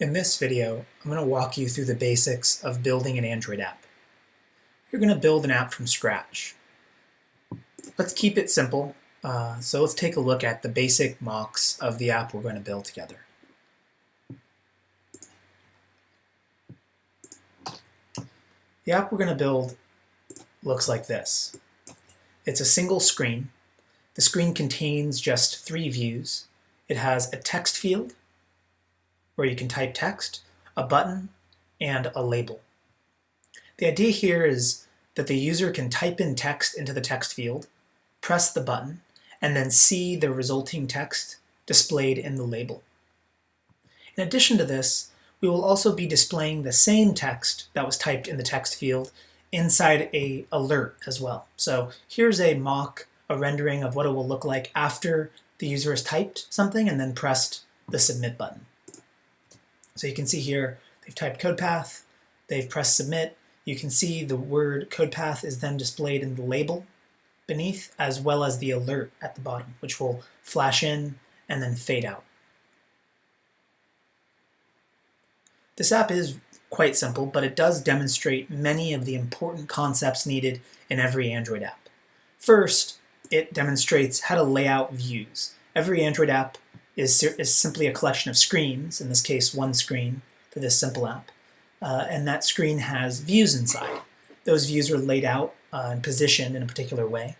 In this video, I'm going to walk you through the basics of building an Android app. You're going to build an app from scratch. Let's keep it simple. So let's take a look at the basic mocks of the app we're going to build together. The app we're going to build looks like this. It's a single screen. The screen contains just 3 views. It has a text field, where you can type text, a button, and a label. The idea here is that the user can type in text into the text field, press the button, and then see the resulting text displayed in the label. In addition to this, we will also be displaying the same text that was typed in the text field inside an alert as well. So here's a mock, a rendering of what it will look like after the user has typed something and then pressed the submit button. So you can see here, they've typed code path, they've pressed submit. You can see the word code path is then displayed in the label beneath, as well as the alert at the bottom, which will flash in and then fade out. This app is quite simple, but it does demonstrate many of the important concepts needed in every Android app. First, it demonstrates how to lay out views. Every Android app is simply a collection of screens, in this case one screen for this simple app, and that screen has views inside. Those views are laid out and positioned in a particular way.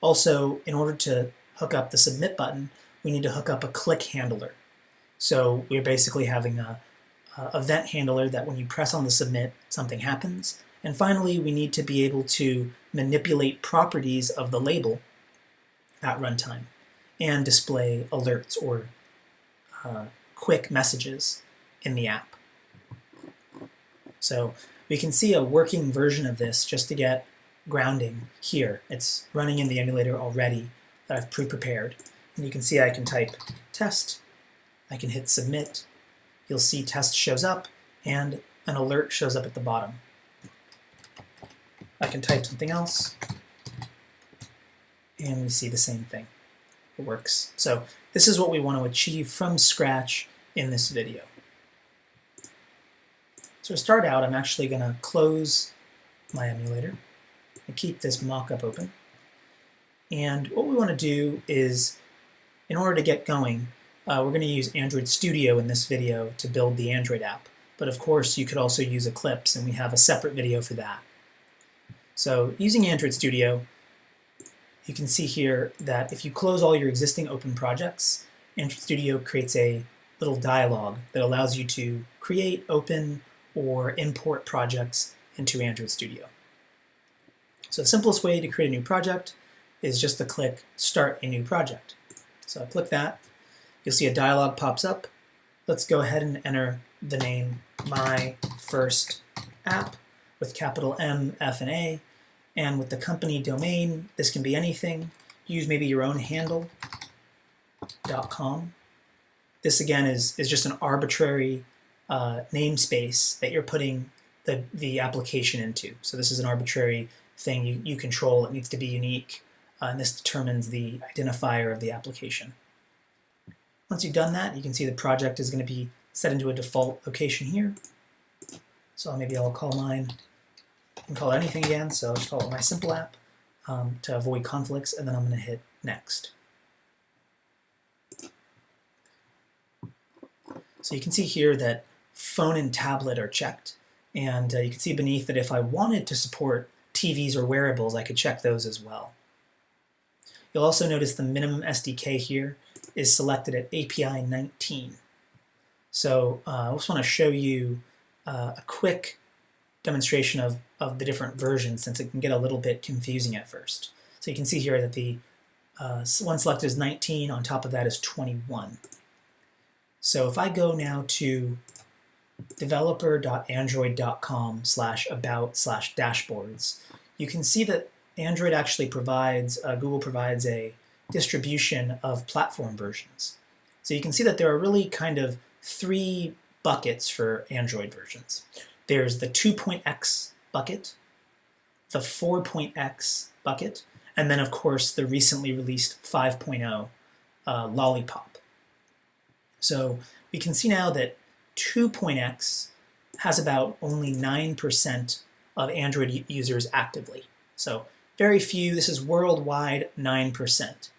Also, in order to hook up the submit button, we need to hook up a click handler. So we're basically having a event handler that when you press on the submit, something happens. And finally, we need to be able to manipulate properties of the label at runtime and display alerts or quick messages in the app. So we can see a working version of this just to get grounding here. It's running in the emulator already that I've pre-prepared. And you can see I can type test, I can hit submit, you'll see test shows up and an alert shows up at the bottom. I can type something else and we see the same thing. It works. So this is what we want to achieve from scratch in this video. So to start out, I'm actually going to close my emulator and keep this mock-up open. And what we want to do is, in order to get going, we're going to use Android Studio in this video to build the Android app. But of course, you could also use Eclipse, and we have a separate video for that. So using Android Studio, you can see here that if you close all your existing open projects, Android Studio creates a little dialog that allows you to create, open, or import projects into Android Studio. So the simplest way to create a new project is just to click Start a New Project. So I click that. You'll see a dialog pops up. Let's go ahead and enter the name My First App with capital M, F, and A. And with the company domain, this can be anything. Use maybe your own handle, .com. This again is just an arbitrary namespace that you're putting the application into. So this is an arbitrary thing you control. It needs to be unique, and this determines the identifier of the application. Once you've done that, you can see the project is going to be set into a default location here. So maybe I'll call mine, I can call it anything again, so I'll just call it my simple app to avoid conflicts, and then I'm going to hit next. So you can see here that phone and tablet are checked, and you can see beneath that if I wanted to support TVs or wearables, I could check those as well. You'll also notice the minimum SDK here is selected at API 19. So I just want to show you a quick demonstration of the different versions, since it can get a little bit confusing at first. So you can see here that the one selected is 19, on top of that is 21. So if I go now to developer.android.com/about/dashboards, you can see that Android actually provides, Google provides a distribution of platform versions. So you can see that there are really kind of 3 buckets for Android versions. There's the 2.x bucket, the 4.x bucket, and then of course the recently released 5.0 Lollipop. So we can see now that 2.x has about only 9% of Android users actively. So very few, this is worldwide, 9%.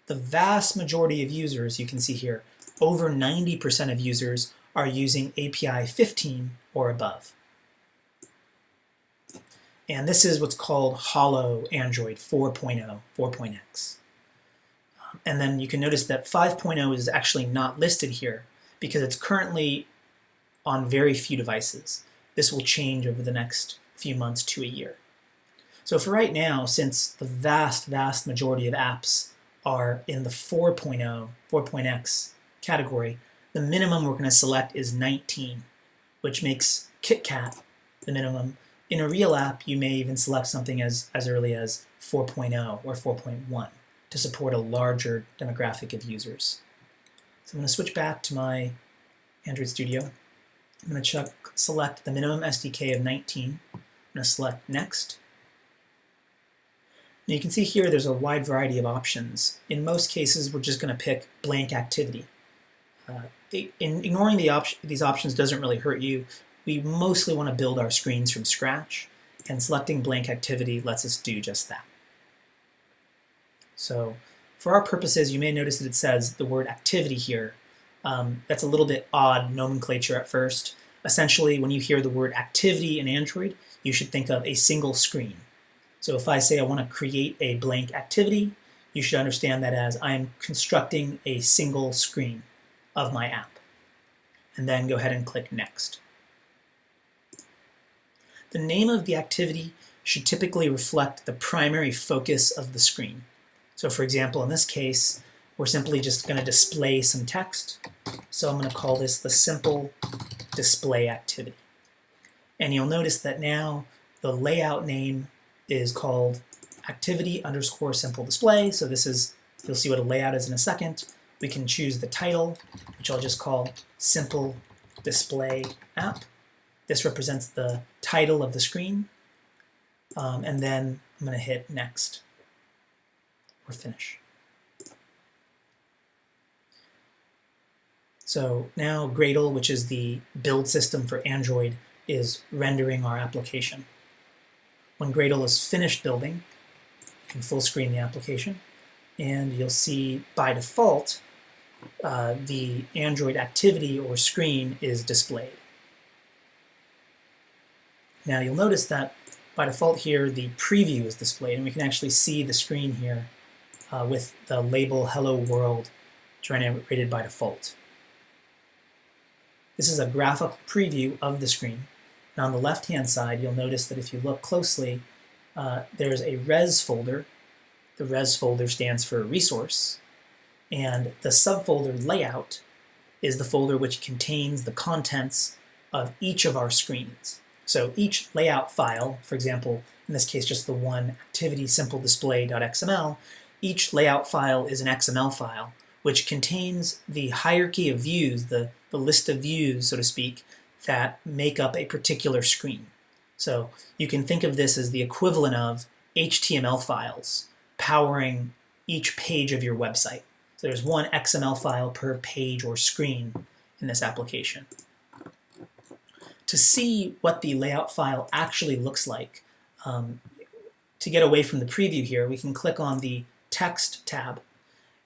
The vast majority of users, you can see here, over 90% of users are using API 15 or above. And this is what's called Hollow Android 4.0, 4.x. And then you can notice that 5.0 is actually not listed here because it's currently on very few devices. This will change over the next few months to a year. So for right now, since the vast majority of apps are in the 4.0, 4.x category, the minimum we're going to select is 19, which makes KitKat the minimum. In a real app, you may even select something as early as 4.0 or 4.1 to support a larger demographic of users. So I'm going to switch back to my Android Studio. I'm going to select the minimum SDK of 19. I'm going to select Next. And you can see here there's a wide variety of options. In most cases, we're just going to pick blank activity. Ignoring these options doesn't really hurt you. We mostly want to build our screens from scratch, and selecting blank activity lets us do just that. So for our purposes, you may notice that it says the word activity here. That's a little bit odd nomenclature at first. Essentially, when you hear the word activity in Android, you should think of a single screen. So if I say I want to create a blank activity, you should understand that as I'm constructing a single screen of my app. And then go ahead and click Next. The name of the activity should typically reflect the primary focus of the screen. So for example, in this case, we're simply just going to display some text. So I'm going to call this the simple display activity. And you'll notice that now the layout name is called activity_simple display. So this is, you'll see what a layout is in a second. We can choose the title, which I'll just call simple display app. This represents the title of the screen. And then I'm going to hit Next or Finish. So now Gradle, which is the build system for Android, is rendering our application. When Gradle is finished building, you can full screen the application, and you'll see by default the Android activity or screen is displayed. Now you'll notice that by default here the preview is displayed, and we can actually see the screen here with the label Hello World generated by default. This is a graphical preview of the screen. And on the left-hand side, you'll notice that if you look closely, there's a res folder. The res folder stands for resource. And the subfolder layout is the folder which contains the contents of each of our screens. So each layout file, for example, in this case just the one activity simple display.xml, each layout file is an XML file which contains the hierarchy of views, the list of views, so to speak, that make up a particular screen. So you can think of this as the equivalent of HTML files powering each page of your website. So there's one XML file per page or screen in this application. To see what the layout file actually looks like, to get away from the preview here, we can click on the Text tab,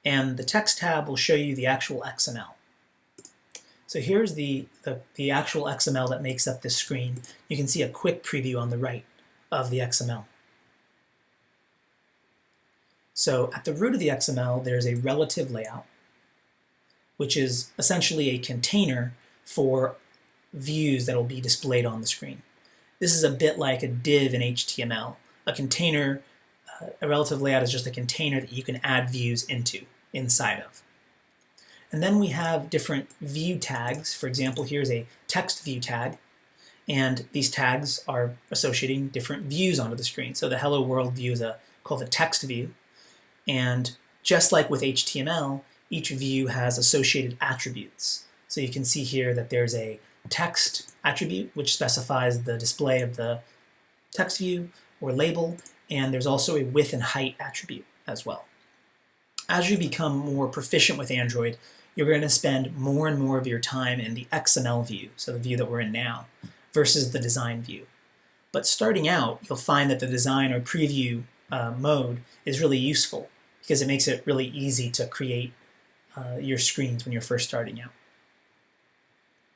and the Text tab will show you the actual XML. So here's the actual XML that makes up this screen. You can see a quick preview on the right of the XML. So at the root of the XML, there's a relative layout, which is essentially a container for views that will be displayed on the screen. This is a bit like a div in HTML. A container, a relative layout is just a container that you can add views inside of. And then we have different view tags. For example, here's a text view tag, and these tags are associating different views onto the screen. So the Hello World view is called a text view, and just like with HTML, each view has associated attributes. So you can see here that there's a text attribute which specifies the display of the text view or label, and there's also a width and height attribute as well. As you become more proficient with Android, you're going to spend more and more of your time in the XML view, so the view that we're in now, versus the design view. But starting out, you'll find that the design or preview mode is really useful because it makes it really easy to create your screens when you're first starting out.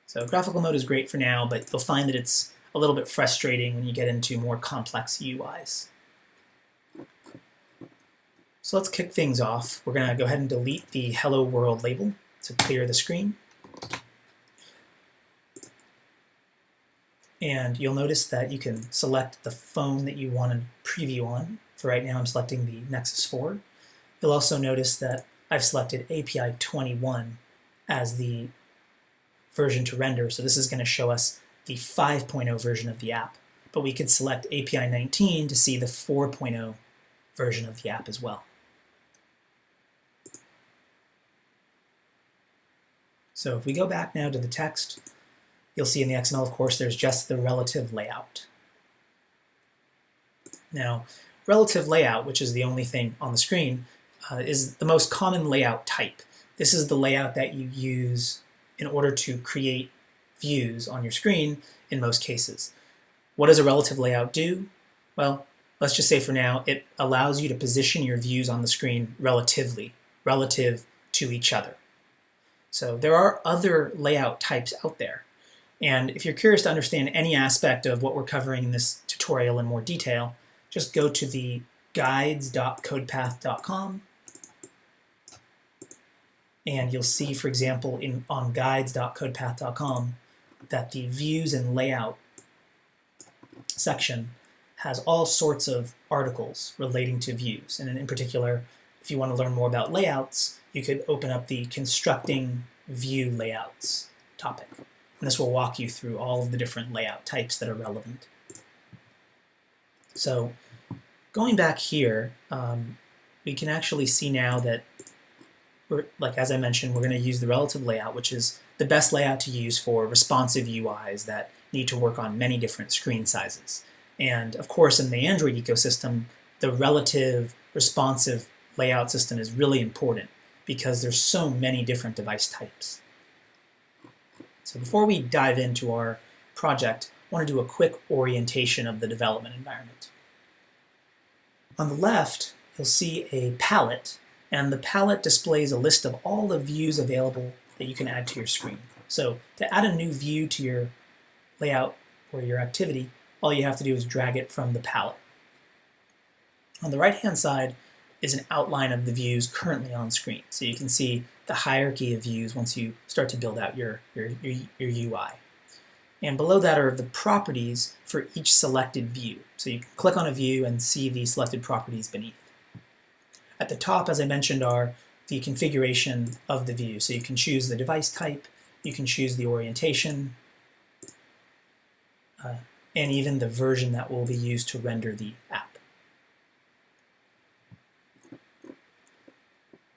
So graphical mode is great for now, but you'll find that it's a little bit frustrating when you get into more complex UIs. So let's kick things off. We're going to go ahead and delete the Hello World label to clear the screen. And you'll notice that you can select the phone that you want to preview on. For right now, I'm selecting the Nexus 4. You'll also notice that I've selected API 21 as the version to render, so this is going to show us the 5.0 version of the app. But we could select API 19 to see the 4.0 version of the app as well. So if we go back now to the text, you'll see in the XML, of course, there's just the relative layout. Now, relative layout, which is the only thing on the screen, is the most common layout type. This is the layout that you use in order to create views on your screen in most cases. What does a relative layout do? Well, let's just say for now, it allows you to position your views on the screen relative to each other. So there are other layout types out there. And if you're curious to understand any aspect of what we're covering in this tutorial in more detail, just go to the guides.codepath.com, and you'll see, for example, on guides.codepath.com that the views and layout section has all sorts of articles relating to views. And in particular, if you want to learn more about layouts, you could open up the constructing view layouts topic. And this will walk you through all of the different layout types that are relevant. So going back here, we can actually see now that, as I mentioned, we're going to use the relative layout, which is the best layout to use for responsive UIs that need to work on many different screen sizes. And of course, in the Android ecosystem, the relative responsive layout system is really important because there's so many different device types. So before we dive into our project, I want to do a quick orientation of the development environment. On the left, you'll see a palette, and the palette displays a list of all the views available that you can add to your screen. So to add a new view to your layout or your activity, all you have to do is drag it from the palette. On the right-hand side is an outline of the views currently on screen. So you can see the hierarchy of views once you start to build out your UI. And below that are the properties for each selected view. So you can click on a view and see the selected properties beneath. At the top, as I mentioned, are the configuration of the view. So you can choose the device type, you can choose the orientation, and even the version that will be used to render the app.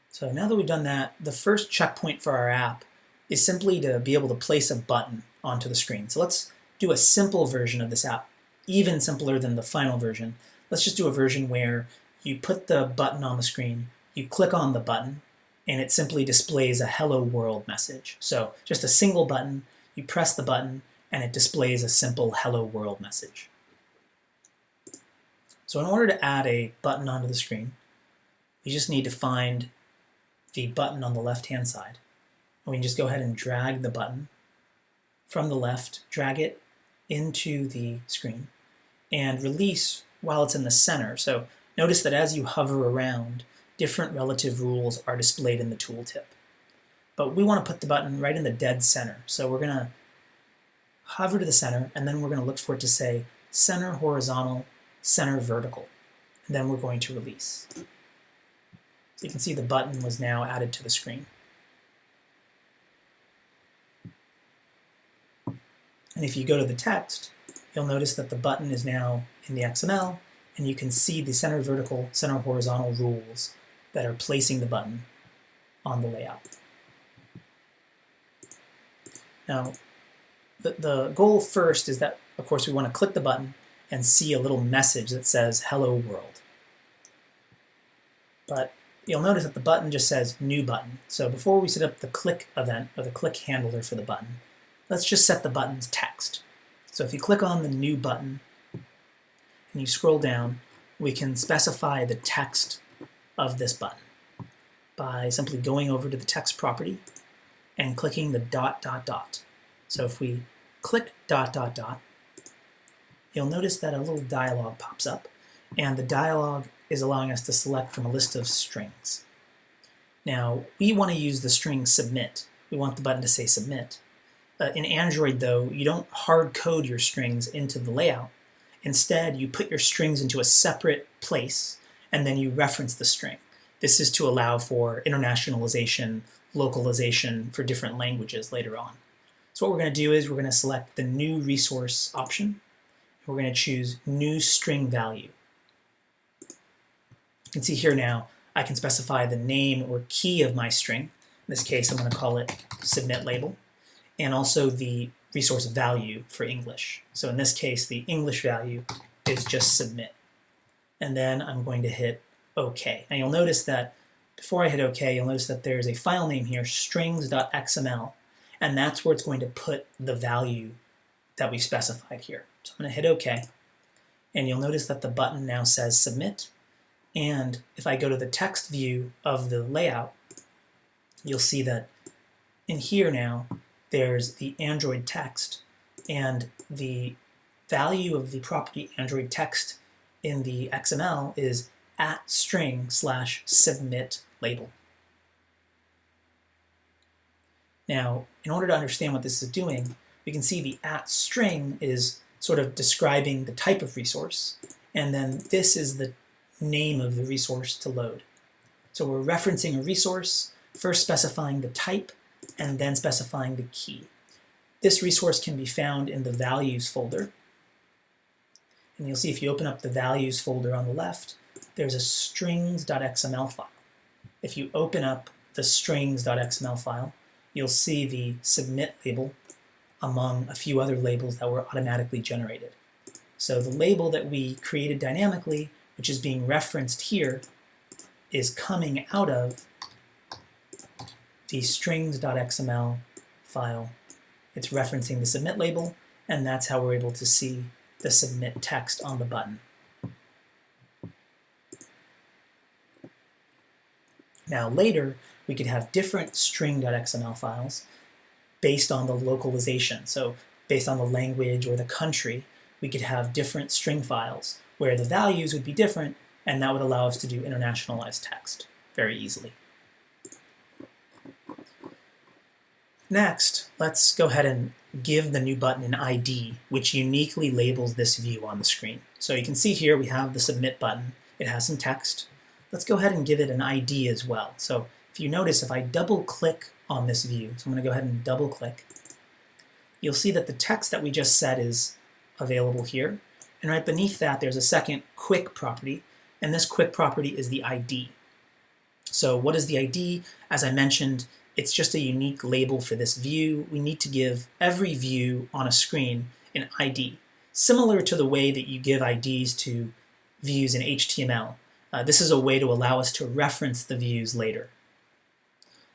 So now that we've done that, the first checkpoint for our app is simply to be able to place a button onto the screen. So let's do a simple version of this app, even simpler than the final version. Let's just do a version where you put the button on the screen, you click on the button, and it simply displays a Hello World message. So just a single button, you press the button, and it displays a simple Hello World message. So in order to add a button onto the screen, you just need to find the button on the left-hand side. And we can just go ahead and drag the button from the left, drag it into the screen, and release while it's in the center. So notice that as you hover around, different relative rules are displayed in the tooltip. But we want to put the button right in the dead center. So we're going to hover to the center, and then we're going to look for it to say center horizontal, center vertical. And then we're going to release. So you can see the button was now added to the screen. And if you go to the text, you'll notice that the button is now in the XML, and you can see the center vertical, center horizontal rules that are placing the button on the layout. Now, the goal first is that, of course, we want to click the button and see a little message that says Hello World. But you'll notice that the button just says New Button. So before we set up the click event, or the click handler for the button, let's just set the button's text. So if you click on the New Button, and you scroll down, we can specify the text of this button by simply going over to the text property and clicking the ... So if we click ... you'll notice that a little dialog pops up, and the dialog is allowing us to select from a list of strings. Now, we want to use the string submit. We want the button to say submit. In Android, though, you don't hard code your strings into the layout. Instead, you put your strings into a separate place, and then you reference the string. This is to allow for internationalization, localization for different languages later on. So what we're going to do is we're going to select the New Resource option. We're going to choose New String Value. You can see here now, I can specify the name or key of my string. In this case, I'm going to call it Submit Label, and also the resource value for English. So in this case, the English value is just submit. And then I'm going to hit OK. And you'll notice that before I hit OK, you'll notice that there's a file name here, strings.xml, and that's where it's going to put the value that we've specified here. So I'm going to hit OK, and you'll notice that the button now says submit. And if I go to the text view of the layout, you'll see that in here now, there's the Android text, and the value of the property Android text in the XML is @string/submit label. Now, in order to understand what this is doing, we can see the @string is sort of describing the type of resource, and then this is the name of the resource to load. So we're referencing a resource, first specifying the type, and then specifying the key. This resource can be found in the values folder. And you'll see if you open up the values folder on the left, there's a strings.xml file. If you open up the strings.xml file, you'll see the submit label among a few other labels that were automatically generated. So the label that we created dynamically, which is being referenced here, is coming out of the strings.xml file. It's referencing the submit label, and that's how we're able to see the submit text on the button. Now later, we could have different string.xml files based on the localization. So based on the language or the country, we could have different string files where the values would be different, and that would allow us to do internationalized text very easily. Next, let's go ahead and give the new button an ID, which uniquely labels this view on the screen. So you can see here we have the submit button. It has some text. Let's go ahead and give it an ID as well. So if you notice, if I double click on this view, so I'm going to go ahead and double click, you'll see that the text that we just set is available here. And right beneath that, there's a second quick property, and this quick property is the ID. So what is the ID? As I mentioned, it's just a unique label for this view. We need to give every view on a screen an ID, similar to the way that you give IDs to views in HTML. This is a way to allow us to reference the views later.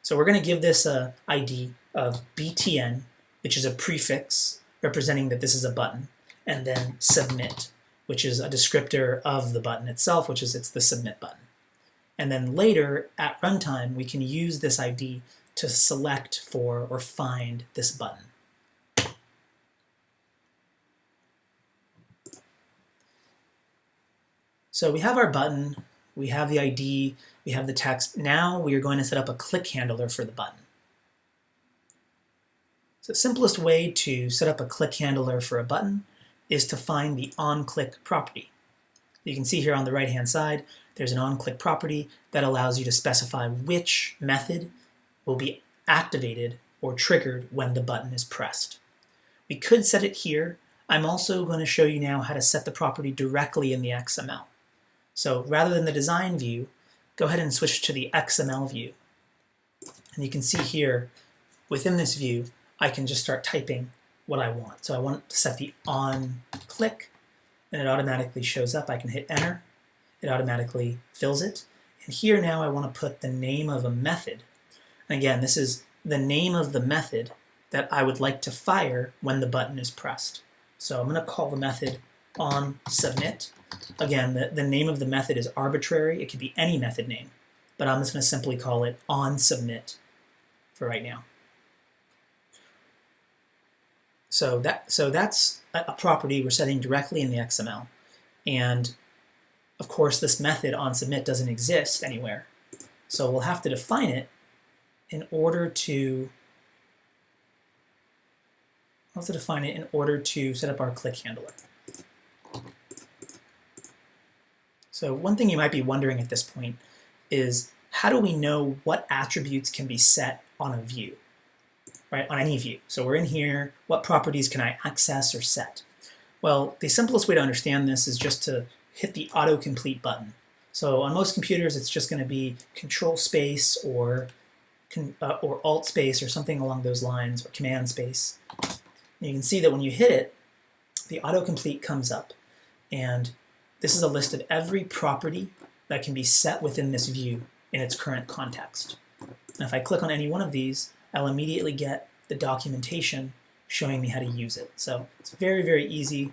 So we're going to give this an ID of btn, which is a prefix representing that this is a button, and then submit, which is a descriptor of the button itself, which is it's the submit button. And then later, at runtime, we can use this ID to select for or find this button. So we have our button, we have the ID, we have the text. Now we are going to set up a click handler for the button. So the simplest way to set up a click handler for a button is to find the onClick property. You can see here on the right-hand side, there's an onClick property that allows you to specify which method will be activated or triggered when the button is pressed. We could set it here. I'm also going to show you now how to set the property directly in the XML. So rather than the design view, go ahead and switch to the XML view. And you can see here, within this view, I can just start typing what I want. So I want to set the onClick, and it automatically shows up. I can hit enter. It automatically fills it. And here now I want to put the name of a method. And again, this is the name of the method that I would like to fire when the button is pressed. So I'm going to call the method onSubmit. Again, the name of the method is arbitrary. It could be any method name, but I'm just going to simply call it onSubmit for right now. So that's a property we're setting directly in the XML. And of course, this method onSubmit doesn't exist anywhere. So we'll have to define it in order to set up our click handler. So one thing you might be wondering at this point is, how do we know what attributes can be set on a view, right? On any view. So we're in here, what properties can I access or set? Well, the simplest way to understand this is just to hit the autocomplete button. So on most computers, it's just going to be Control space or Alt space or something along those lines, or Command space. And you can see that when you hit it, the autocomplete comes up, and this is a list of every property that can be set within this view in its current context. And if I click on any one of these, I'll immediately get the documentation showing me how to use it. So it's very, very easy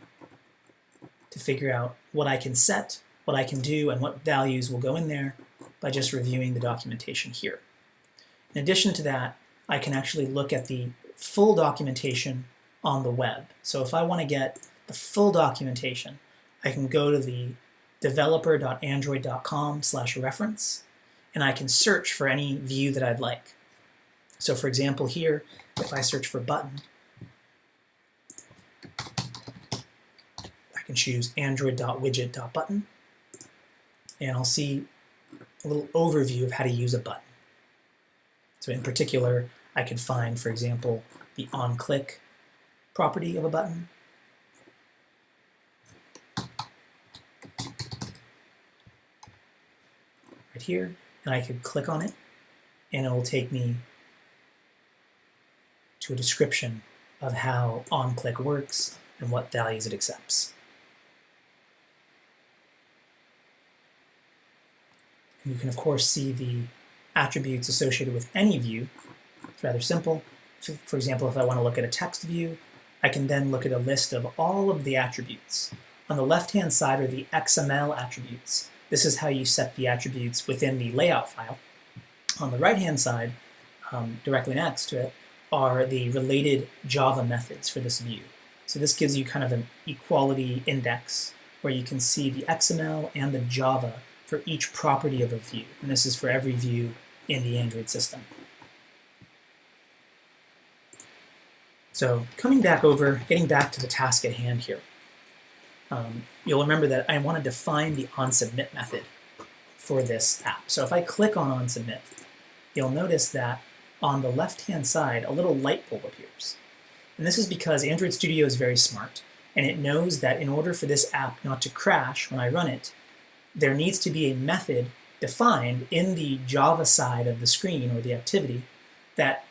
to figure out what I can set, what I can do, and what values will go in there by just reviewing the documentation here. In addition to that, I can actually look at the full documentation on the web. So if I want to get the full documentation, I can go to the developer.android.com/reference, and I can search for any view that I'd like. So for example here, if I search for button, I can choose android.widget.button, and I'll see a little overview of how to use a button. So in particular, I could find, for example, the onClick property of a button. Right here, and I could click on it, and it will take me to a description of how onClick works and what values it accepts. And you can, of course, see the attributes associated with any view. It's rather simple. So, for example, if I want to look at a text view, I can then look at a list of all of the attributes. On the left-hand side are the XML attributes. This is how you set the attributes within the layout file. On the right-hand side, directly next to it, are the related Java methods for this view. So this gives you kind of an equality index where you can see the XML and the Java for each property of a view. And this is for every view in the Android system. So getting back to the task at hand here. You'll remember that I want to define the onSubmit method for this app. So if I click on onSubmit, you'll notice that on the left-hand side, a little light bulb appears. And this is because Android Studio is very smart, and it knows that in order for this app not to crash when I run it, there needs to be a method defined in the Java side of the screen or the activity that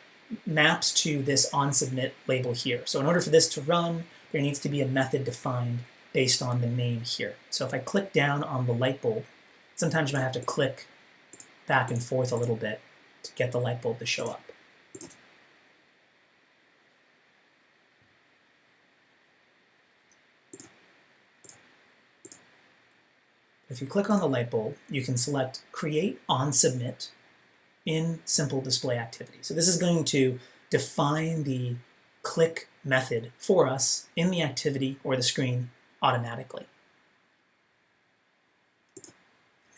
maps to this onSubmit label here. So in order for this to run, there needs to be a method defined based on the name here. So if I click down on the light bulb, sometimes you might have to click back and forth a little bit to get the light bulb to show up. If you click on the light bulb, you can select Create onSubmit in Simple Display Activity. So this is going to define the click method for us in the activity or the screen automatically.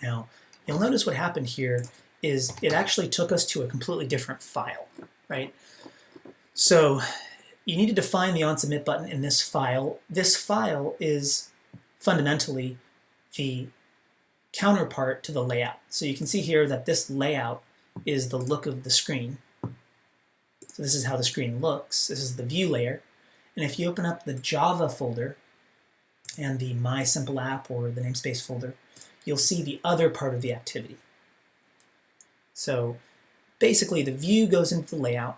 Now, you'll notice what happened here is it actually took us to a completely different file, right? So you need to define the onSubmit button in this file. This file is fundamentally the counterpart to the layout. So you can see here that this layout is the look of the screen. So this is how the screen looks. This is the view layer. And if you open up the Java folder and the My Simple App or the namespace folder, you'll see the other part of the activity. So basically the view goes into the layout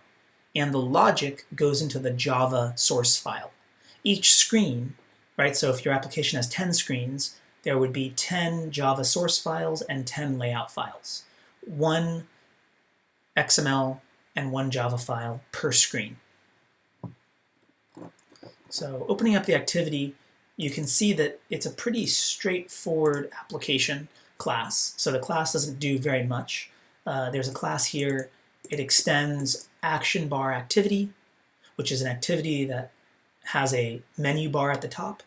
and the logic goes into the Java source file. Each screen, right, so if your application has 10 screens, there would be 10 Java source files and 10 layout files. 1 XML and 1 Java file per screen. So opening up the activity, you can see that it's a pretty straightforward application class. So the class doesn't do very much. There's a class here. It extends action bar activity, which is an activity that has a menu bar at the top.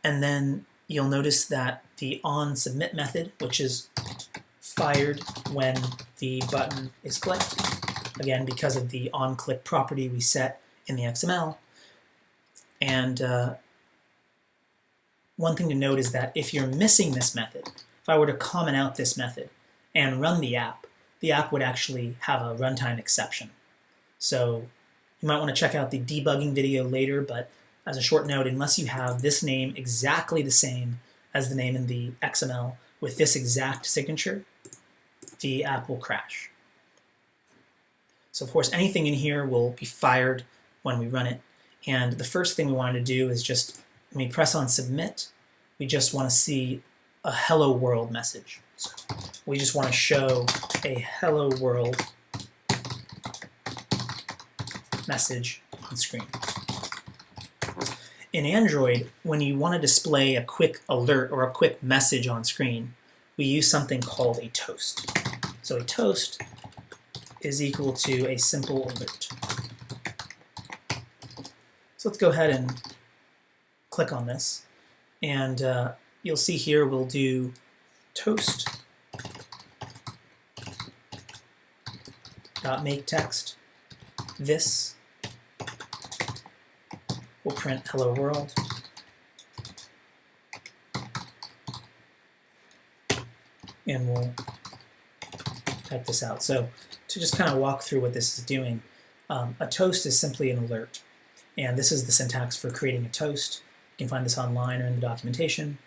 And then you'll notice that the onSubmit method, which is fired when the button is clicked, again because of the onClick property we set in the XML. And one thing to note is that if you're missing this method, if I were to comment out this method and run the app would actually have a runtime exception. So you might want to check out the debugging video later, but as a short note, unless you have this name exactly the same as the name in the XML with this exact signature, the app will crash. So of course, anything in here will be fired when we run it. And the first thing we want to do is just, when we press on submit, we just want to see a hello world message. So we just want to show a hello world message on screen. In Android, when you want to display a quick alert or a quick message on screen, we use something called a toast. So a toast is equal to a simple alert. So let's go ahead and click on this. And you'll see here we'll do toast make text. This will print hello world. And we'll type this out. So to just kind of walk through what this is doing, a toast is simply an alert. And this is the syntax for creating a toast. You can find this online or in the documentation.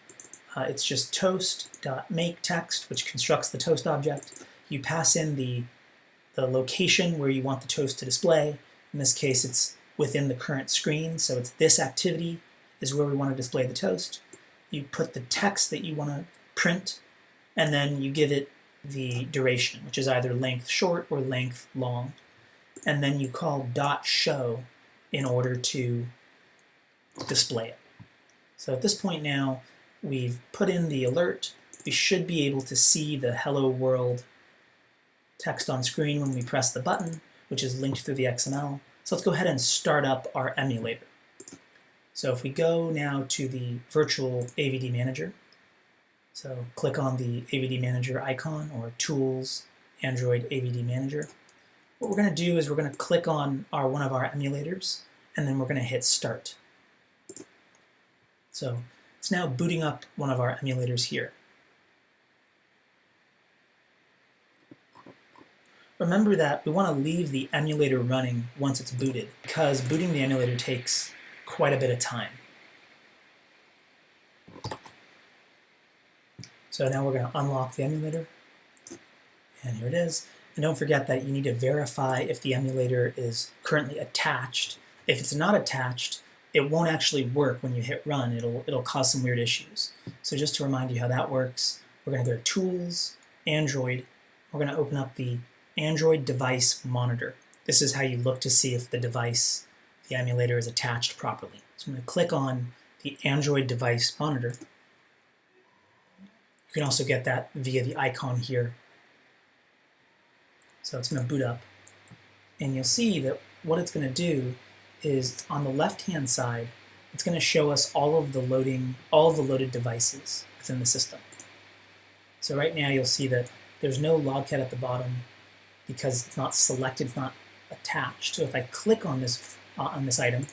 It's just toast.makeText, which constructs the toast object. You pass in the location where you want the toast to display. In this case, it's within the current screen, so it's this activity is where we want to display the toast. You put the text that you want to print, and then you give it the duration, which is either length short or length long. And then you call .show in order to display it. So at this point now, we've put in the alert. We should be able to see the hello world text on screen when we press the button, which is linked through the XML. So let's go ahead and start up our emulator. So if we go now to the virtual AVD manager, so click on the AVD manager icon or Tools, Android AVD manager. What we're going to do is we're going to click on one of our emulators, and then we're going to hit start. So it's now booting up one of our emulators here. Remember that we want to leave the emulator running once it's booted, because booting the emulator takes quite a bit of time. So now we're going to unlock the emulator, and here it is. And don't forget that you need to verify if the emulator is currently attached. If it's not attached, it won't actually work when you hit run. It'll cause some weird issues. So just to remind you how that works, we're going to go to Tools, Android. We're going to open up the Android Device Monitor. This is how you look to see if the device, the emulator, is attached properly. So I'm going to click on the Android Device Monitor. You can also get that via the icon here. So it's going to boot up. And you'll see that what it's going to do is on the left-hand side, it's going to show us all of the loaded devices within the system. So right now you'll see that there's no logcat at the bottom because it's not selected, it's not attached. So if I click on this item,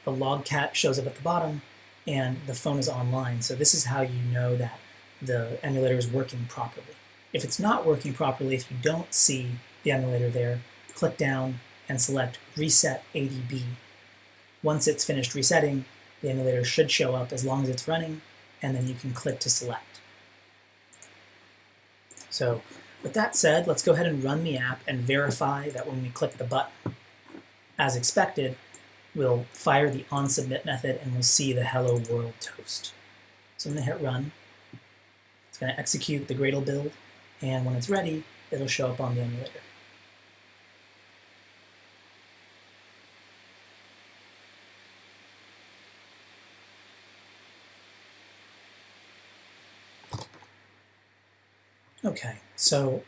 the logcat shows up at the bottom and the phone is online. So this is how you know that the emulator is working properly. If it's not working properly, if you don't see the emulator there, click down and select Reset ADB. Once it's finished resetting, the emulator should show up as long as it's running, and then you can click to select. So with that said, let's go ahead and run the app and verify that when we click the button, as expected, we'll fire the onSubmit method and we'll see the hello world toast. So I'm going to hit run. It's going to execute the Gradle build, and when it's ready, it'll show up on the emulator. Okay, so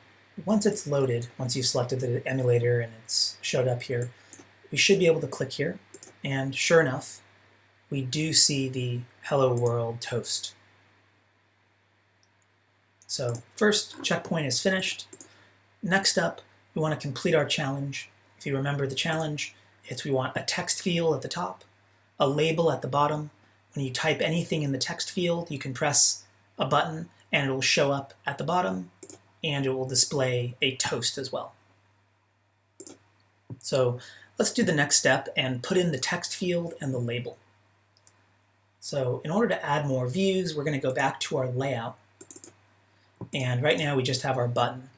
once it's loaded, once you've selected the emulator and it's showed up here, we should be able to click here, and sure enough, we do see the Hello World toast. So first checkpoint is finished. Next up, we want to complete our challenge. If you remember the challenge, we want a text field at the top, a label at the bottom. When you type anything in the text field, you can press a button and it will show up at the bottom, and it will display a toast as well. So let's do the next step and put in the text field and the label. So in order to add more views, we're going to go back to our layout. And right now we just have our button.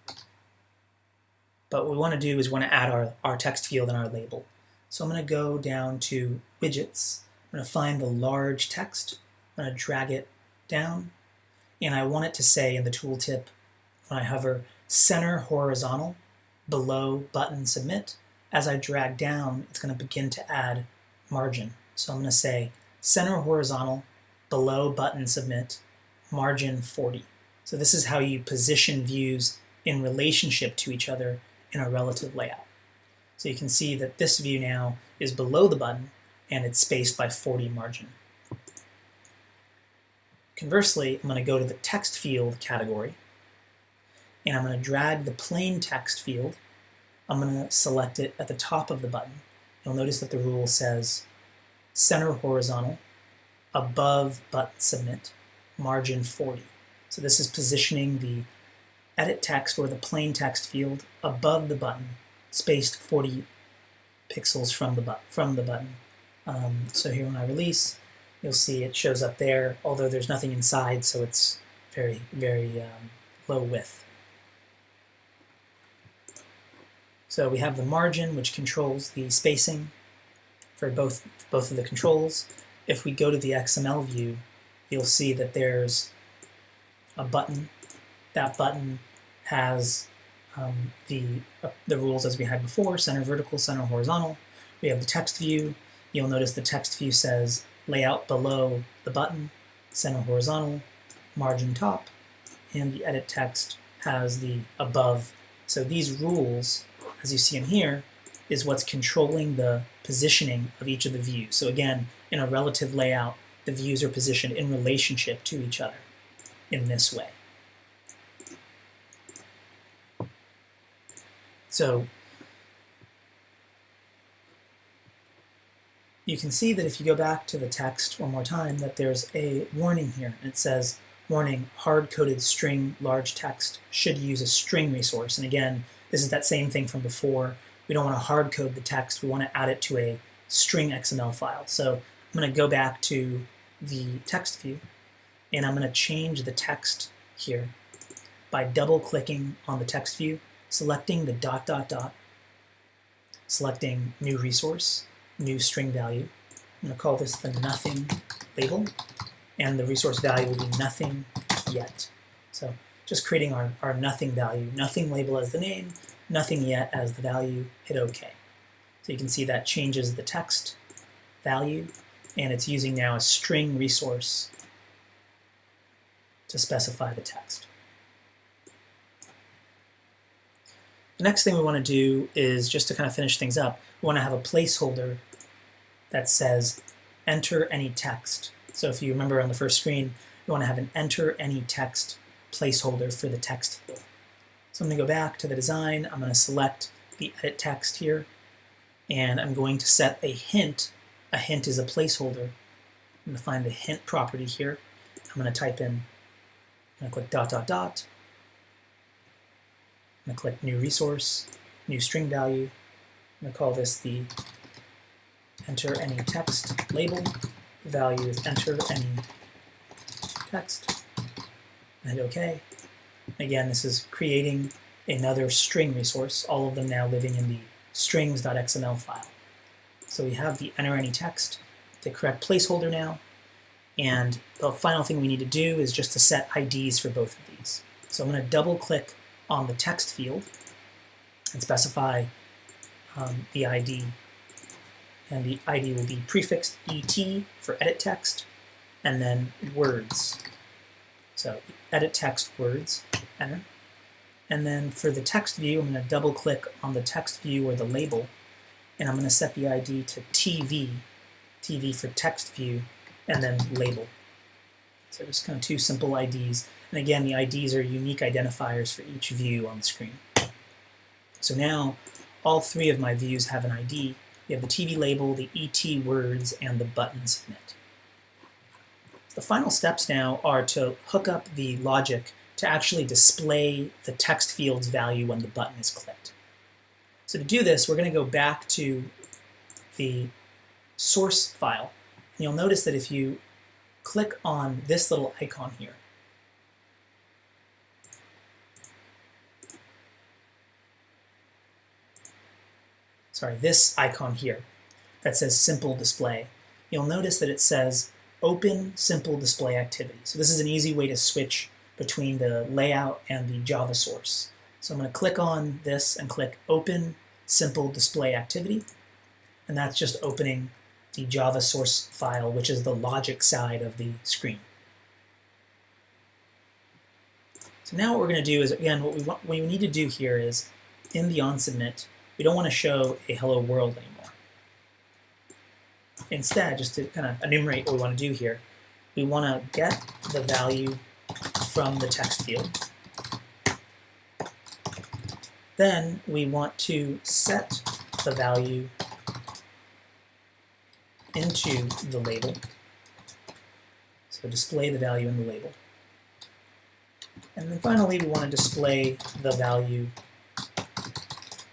But what we want to do is we want to add our text field and our label. So I'm going to go down to widgets. I'm going to find the large text. I'm going to drag it down. And I want it to say in the tooltip, when I hover, center horizontal below button submit. As I drag down, it's going to begin to add margin. So I'm going to say center horizontal below button submit, margin 40. So this is how you position views in relationship to each other in a relative layout. So you can see that this view now is below the button and it's spaced by 40 margin. Conversely, I'm going to go to the text field category, and I'm going to drag the plain text field. I'm going to select it at the top of the button. You'll notice that the rule says center horizontal above button submit, margin 40. So this is positioning the edit text or the plain text field above the button, spaced 40 pixels from the button. So here when I release, you'll see it shows up there, although there's nothing inside, so it's very, very low width. So we have the margin, which controls the spacing for both of the controls. If we go to the XML view, you'll see that there's a button. That button has the rules as we had before, center vertical, center horizontal. We have the text view. You'll notice the text view says layout below the button, center horizontal, margin top, and the edit text has the above. So these rules, as you see in here, is what's controlling the positioning of each of the views. So again, in a relative layout, the views are positioned in relationship to each other in this way. So you can see that if you go back to the text one more time, that there's a warning here. It says, warning, hard-coded string large text should use a string resource. And again, this is that same thing from before. We don't want to hard-code the text. We want to add it to a string XML file. So I'm going to go back to the text view, and I'm going to change the text here by double-clicking on the text view, selecting the ... selecting new resource, new string value. I'm going to call this the nothing label, and the resource value will be nothing yet. So just creating our nothing value, nothing label as the name, nothing yet as the value, hit OK. So you can see that changes the text value, and it's using now a string resource to specify the text. The next thing we want to do is, just to kind of finish things up, we want to have a placeholder that says enter any text. So if you remember on the first screen, we want to have an enter any text placeholder for the text field. So I'm going to go back to the design. I'm going to select the edit text here, and I'm going to set a hint. A hint is a placeholder. I'm going to find the hint property here. I'm going to type in, I'm going to click ... I'm going to click new resource, new string value. I'm going to call this the enter any text label. The value is enter any text. And hit OK. Again, this is creating another string resource, all of them now living in the strings.xml file. So we have the enter any text, the correct placeholder now, And the final thing we need to do is just to set IDs for both of these. So I'm going to double click on the text field and specify the ID. And the ID will be prefixed ET for edit text, and then words. So edit text words, enter. And then for the text view, I'm going to double click on the text view or the label, and I'm going to set the ID to TV, TV for text view, and then label. So just kind of two simple IDs. And again, the IDs are unique identifiers for each view on the screen. So now all three of my views have an ID. We have the TV label, the ET words, and the button submit. The final steps now are to hook up the logic to actually display the text field's value when the button is clicked. So to do this, we're going to go back to the source file. And you'll notice that if you click on this little icon here, this icon here that says Simple Display, you'll notice that it says Open Simple Display Activity. So this is an easy way to switch between the layout and the Java source. So I'm going to click on this and click Open Simple Display Activity, and that's just opening the Java source file, which is the logic side of the screen. So now what we're going to do is, again, what we need to do here is, in the onSubmit, we don't want to show a hello world anymore. Instead, just to kind of enumerate what we want to do here, we want to get the value from the text field. Then we want to set the value into the label. So display the value in the label. And then finally, we want to display the value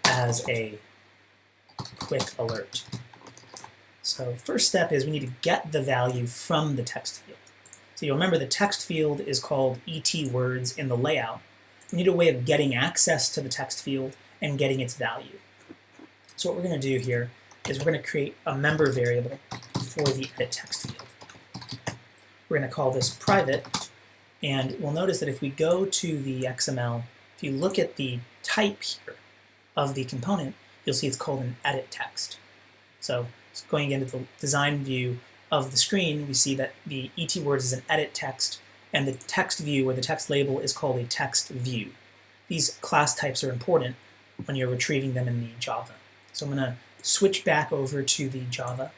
as a quick alert. So first step is we need to get the value from the text field. So you'll remember the text field is called ET words in the layout. We need a way of getting access to the text field and getting its value. So what we're going to do here is we're going to create a member variable for the edit text field. We're going to call this private, and we'll notice that if we go to the XML, if you look at the type here of the component, you'll see it's called an edit text. So going into the design view of the screen, we see that the ET words is an edit text, and the text view or the text label is called a text view. These class types are important when you're retrieving them in the Java. So I'm going to switch back over to the Java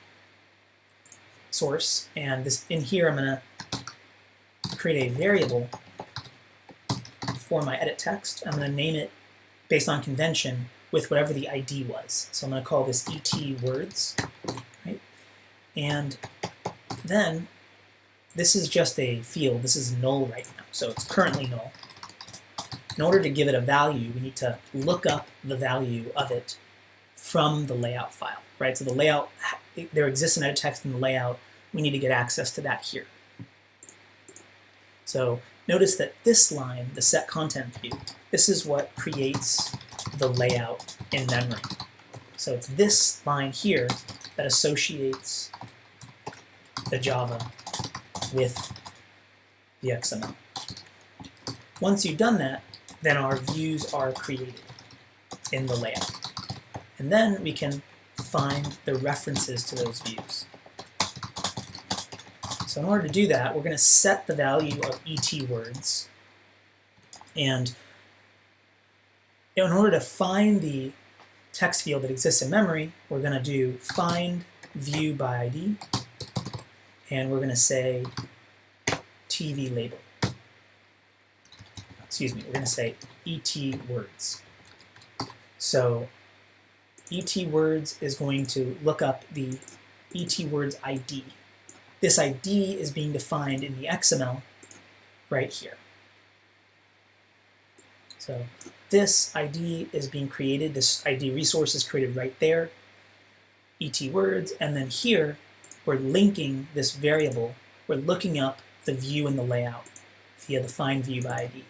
source, and in here I'm going to create a variable for my edit text. I'm going to name it based on convention with whatever the ID was. So I'm going to call this ET words, right? And then this is just a field. This is null right now, so it's currently null. In order to give it a value, we need to look up the value of it from the layout file, right? So the layout, there exists an edit text in the layout. We need to get access to that here. So notice that this line, the set content view, this is what creates the layout in memory. So it's this line here that associates the Java with the XML. Once you've done that, then our views are created in the layout. And then we can find the references to those views. So in order to do that, we're going to set the value of ET words. And in order to find the text field that exists in memory, we're going to do find view by ID, and we're going to say TV label. Excuse me, we're going to say ET words. So ET words is going to look up the ET words ID. This ID is being defined in the XML right here. So this ID is being created, this ID resource is created right there, ET words, and then here we're linking this variable, we're looking up the view in the layout via the find view by ID.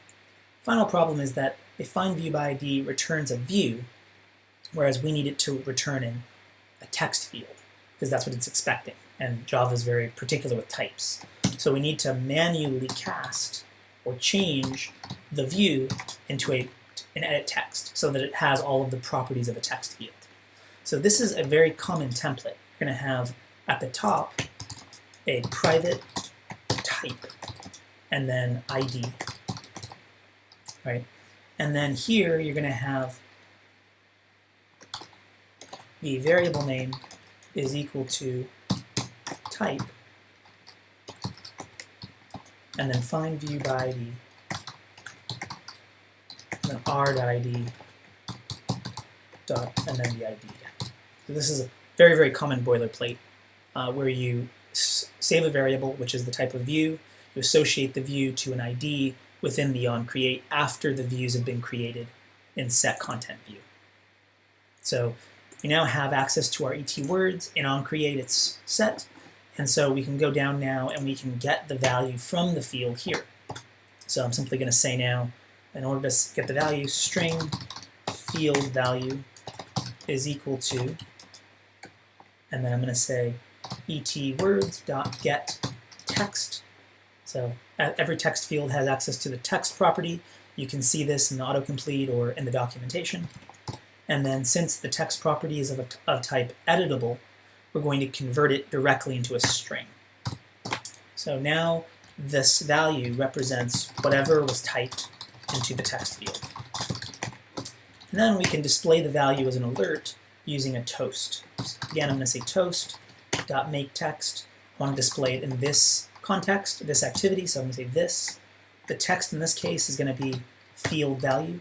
Final problem is that a find view by ID returns a view, whereas we need it to return in a text field, because that's what it's expecting, and Java is very particular with types. So we need to manually cast or change the view into an edit text so that it has all of the properties of a text field. So this is a very common template. You're going to have at the top a private type and then ID, right? And then here you're going to have the variable name is equal to type, and then find view by ID, and then r.id and then the ID. So this is a very, very common boilerplate where you save a variable, which is the type of view, you associate the view to an ID within the onCreate after the views have been created in setContentView. So we now have access to our ET words. In onCreate it's set, and so we can go down now and we can get the value from the field here. So I'm simply going to say now, in order to get the value, string field value is equal to, and then I'm going to say etwords.get text. So every text field has access to the text property. You can see this in the autocomplete or in the documentation. And then since the text property is of type editable, we're going to convert it directly into a string. So now this value represents whatever was typed into the text field. And then we can display the value as an alert using a toast. So again, I'm going to say toast.makeText. I want to display it in this context, this activity, so I'm going to say this. The text in this case is going to be field value,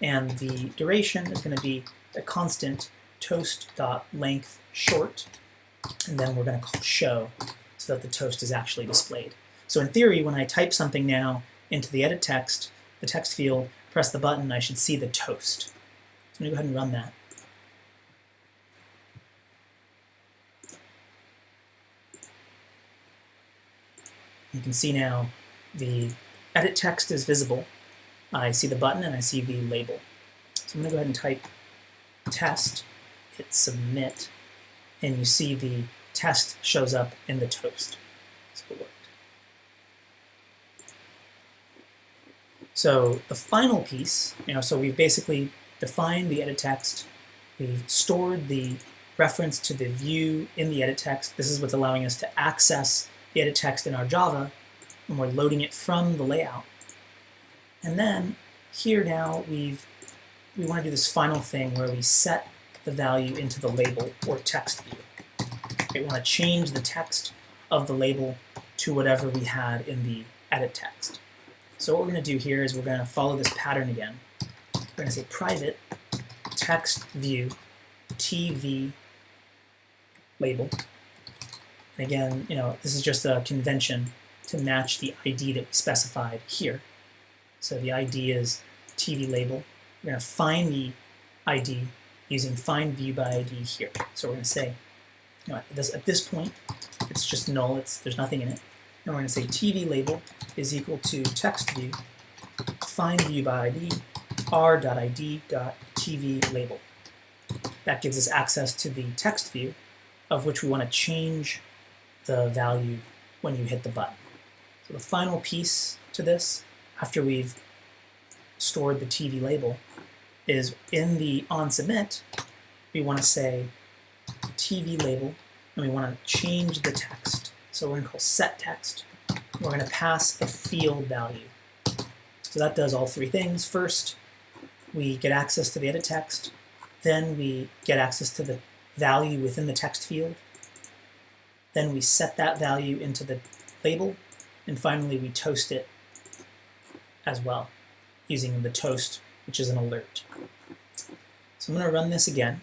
and the duration is going to be a constant toast.length short, and then we're going to call show so that the toast is actually displayed. So in theory, when I type something now into the edit text, the text field, press the button, I should see the toast. So I'm going to go ahead and run that. You can see now the edit text is visible. I see the button and I see the label. So I'm going to go ahead and type test, hit submit, and you see the test shows up in the toast. So it worked. So the final piece, so we've basically defined the edit text, we've stored the reference to the view in the edit text. This is what's allowing us to access the edit text in our Java, and we're loading it from the layout. And then here now we want to do this final thing where we set the value into the label or text view. We want to change the text of the label to whatever we had in the edit text. So what we're going to do here is we're going to follow this pattern again. We're going to say private text view TV label. And again, this is just a convention to match the ID that we specified here. So the ID is TV label. We're going to find the ID using find view by ID here. So we're going to say, at this point, it's just null. There's nothing in it. And we're going to say TV label is equal to text view find view by ID r.id.tv label. That gives us access to the text view of which we want to change the value when you hit the button. So the final piece to this, after we've stored the TV label, is in the onSubmit, we want to say TV label, and we want to change the text. So we're going to call setText. We're going to pass the field value. So that does all three things. First, we get access to the edit text. Then we get access to the value within the text field. Then we set that value into the label. And finally, we toast it as well, using the toast, which is an alert. So I'm going to run this again.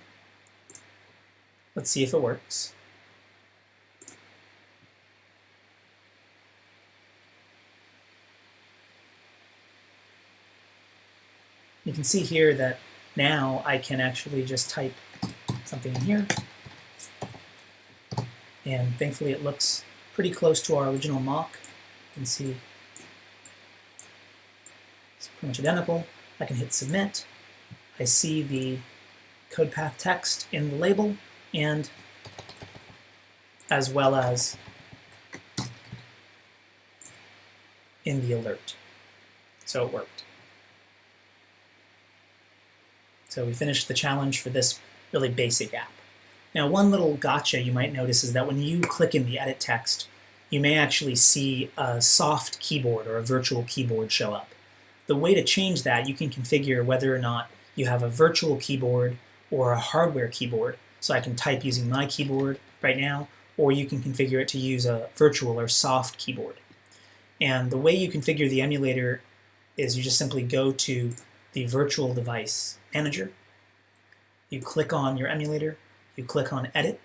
Let's see if it works. You can see here that now I can actually just type something in here. And thankfully it looks pretty close to our original mock. You can see it's pretty much identical. I can hit submit. I see the code path text in the label, and as well as in the alert. So it worked. So we finished the challenge for this really basic app. Now, one little gotcha you might notice is that when you click in the edit text, you may actually see a soft keyboard or a virtual keyboard show up. The way to change that, you can configure whether or not you have a virtual keyboard or a hardware keyboard. So I can type using my keyboard right now, or you can configure it to use a virtual or soft keyboard. And the way you configure the emulator is you just simply go to the virtual device manager, you click on your emulator, you click on edit,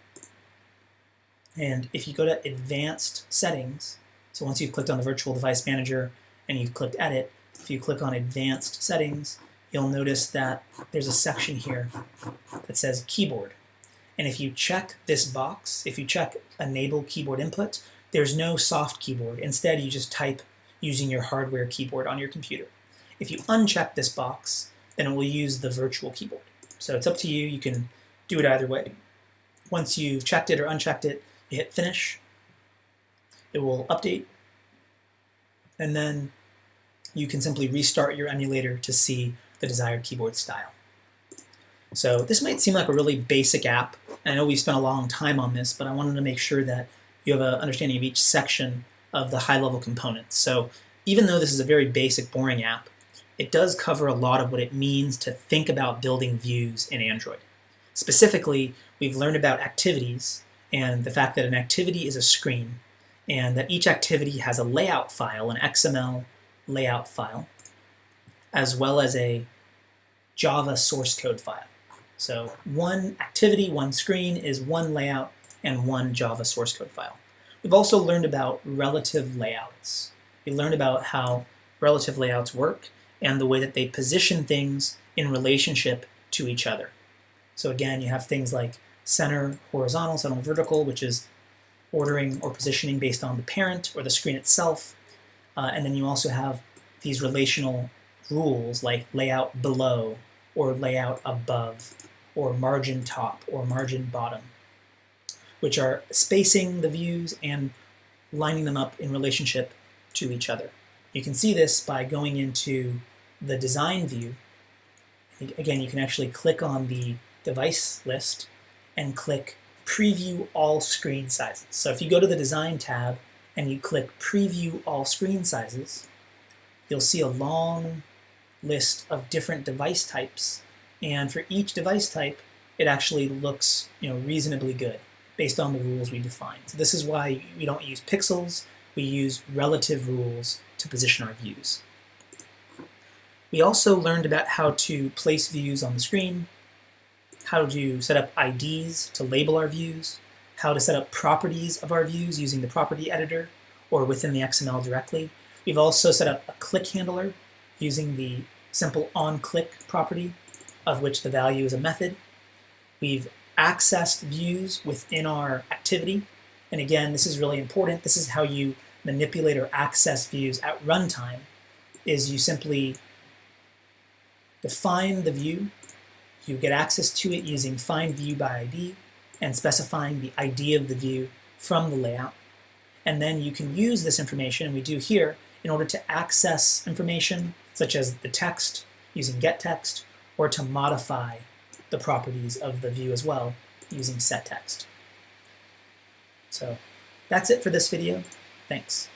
and if you go to advanced settings, so once you've clicked on the virtual device manager and you've clicked edit, if you click on advanced settings, you'll notice that there's a section here that says keyboard. And if you check this box, if you check enable keyboard input, there's no soft keyboard. Instead, you just type using your hardware keyboard on your computer. If you uncheck this box, then it will use the virtual keyboard. So it's up to you. You can do it either way. Once you've checked it or unchecked it, you hit finish. It will update. And then you can simply restart your emulator to see the desired keyboard style. So this might seem like a really basic app. And I know we've spent a long time on this, but I wanted to make sure that you have an understanding of each section of the high-level components. So even though this is a very basic, boring app, it does cover a lot of what it means to think about building views in Android. Specifically, we've learned about activities and the fact that an activity is a screen and that each activity has a layout file, an XML layout file, as well as a Java source code file. So one activity, one screen is one layout and one Java source code file. We've also learned about relative layouts. We learned about how relative layouts work and the way that they position things in relationship to each other. So again, you have things like center horizontal, center vertical, which is ordering or positioning based on the parent or the screen itself. And then you also have these relational rules like layout below or layout above or margin top or margin bottom, which are spacing the views and lining them up in relationship to each other. You can see this by going into the design view. Again, you can actually click on the device list and click preview all screen sizes. So if you go to the design tab and you click preview all screen sizes, you'll see a long list of different device types. And for each device type, it actually looks, reasonably good based on the rules we define. So this is why we don't use pixels, we use relative rules to position our views. We also learned about how to place views on the screen, how to set up IDs to label our views, how to set up properties of our views using the property editor or within the XML directly. We've also set up a click handler using the simple onClick property, of which the value is a method. We've accessed views within our activity. And again, this is really important. This is how you manipulate or access views at runtime, is you simply define the view, you get access to it using findViewById and specifying the ID of the view from the layout. And then you can use this information, and we do here, in order to access information such as the text using getText, or to modify the properties of the view as well using setText. So that's it for this video. Thanks.